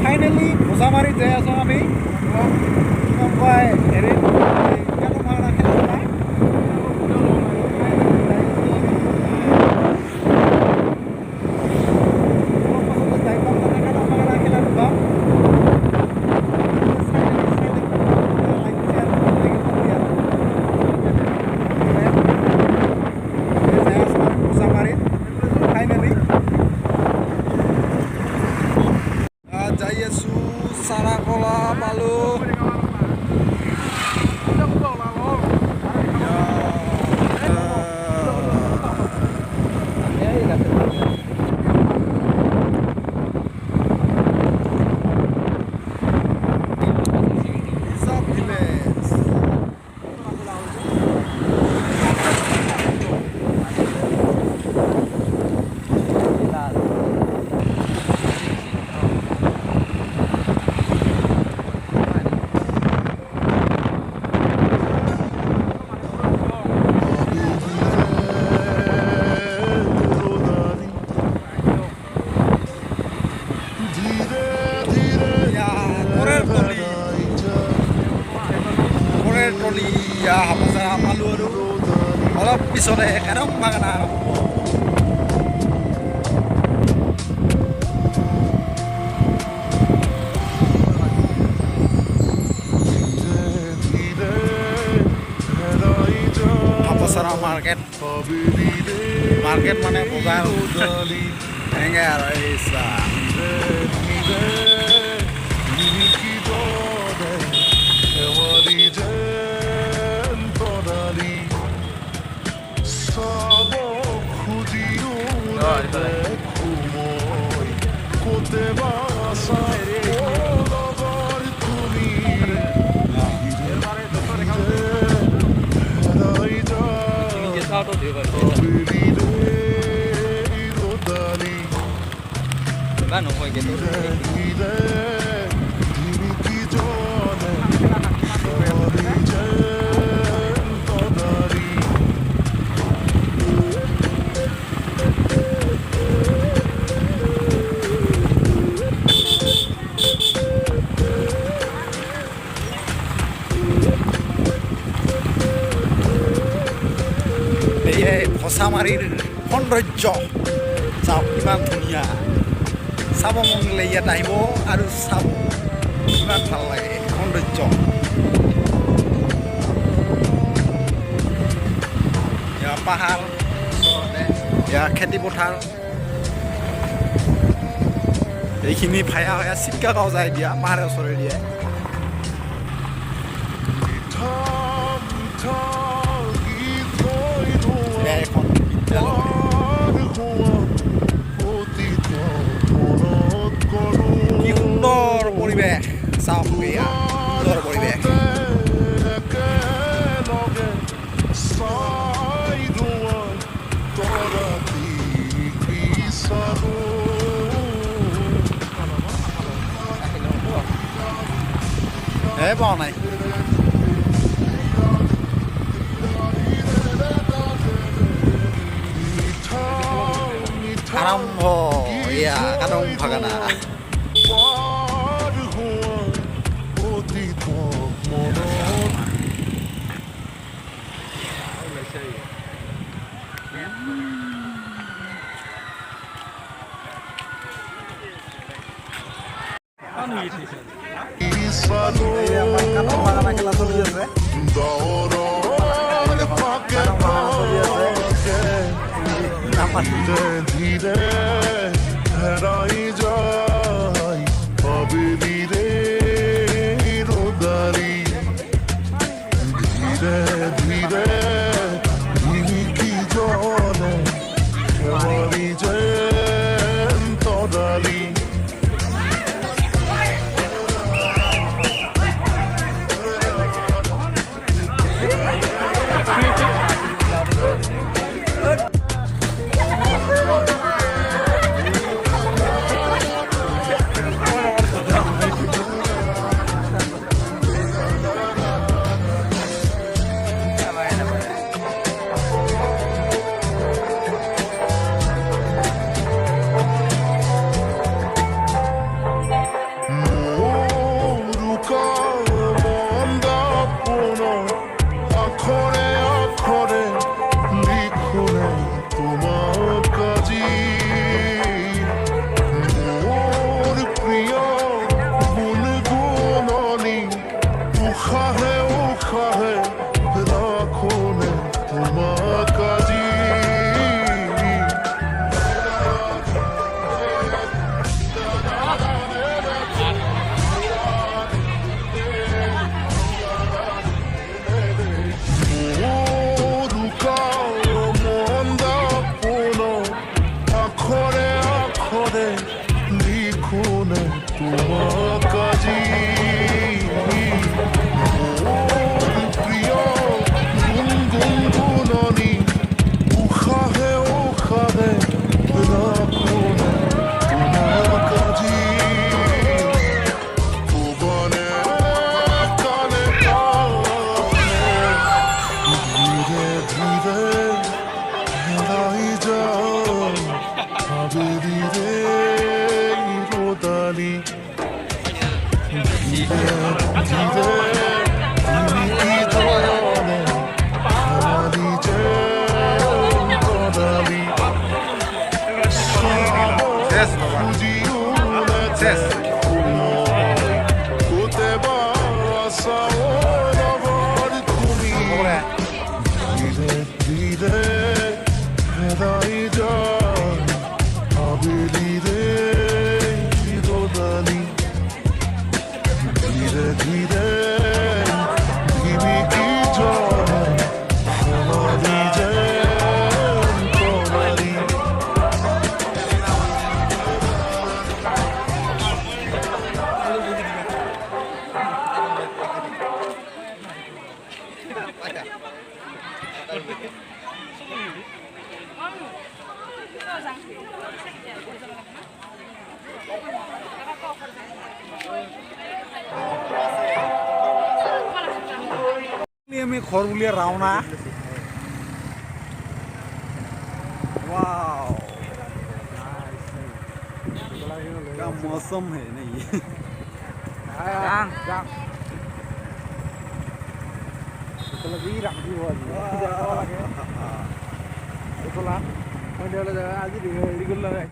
finally ভোজামাৰীত যাই আছোঁ আমি কি কয় হেৰি ভাড়া খেলা যাই আছোঁ চাৰাকলা পালোঁ ট্ৰলি হাপাচাৰা পালোঁ আৰু অলপ পিছতে এৰম বাগান হাপাচাৰা মাৰ্কেট মানে বজাৰ এনেকৈ আৰু এই ভচামাৰীৰ সৌন্দৰ্য চাওক কিমান ধুনীয়া চাব মন গ'লে ইয়াত আহিব আৰু চাব কিমান ভাল লাগে সৌন্দৰ্য ইয়াৰ পাহাৰ ইয়াৰ খেতিপথাৰ এইখিনি ভায়া ভায়া চিটকা গাঁও যায় দিয়া পাহাৰৰ ওচৰে দিয়ে এখন কি সুন্দৰ পৰিৱেশ চাওক সুন্দৰ পৰিৱেশ পোৱা নাই আৰম্ভ এয়া কাদং বাগানা খেলা চলি আছে ধীরে হেরাই যায় কবিরি রে রোদারি ধীরে ধীরে কি জলে হেমারি যে তদারি তোমার কাজী প্রিয় গুনগুনগুননি উশাহে উশাহে রাখো না তোমার কাজী ভুবনে কানে কানে ধীরে ধীরে হেরাই যায় আবেগিরে রোদালি ধীরে ধীরে তুমি কি জানে হারালি যে রোদালি শেষ বাবা শেষ কোতে বাসাও নবর তুমি ধীরে ধীরে হেরাই যায় আবেগিরে রোদালি ধীরে ধীরে তুমি কি জানে হারালি যে রোদালি আমি खरबुलिया रावना वाओ क्या मौसम है नहीं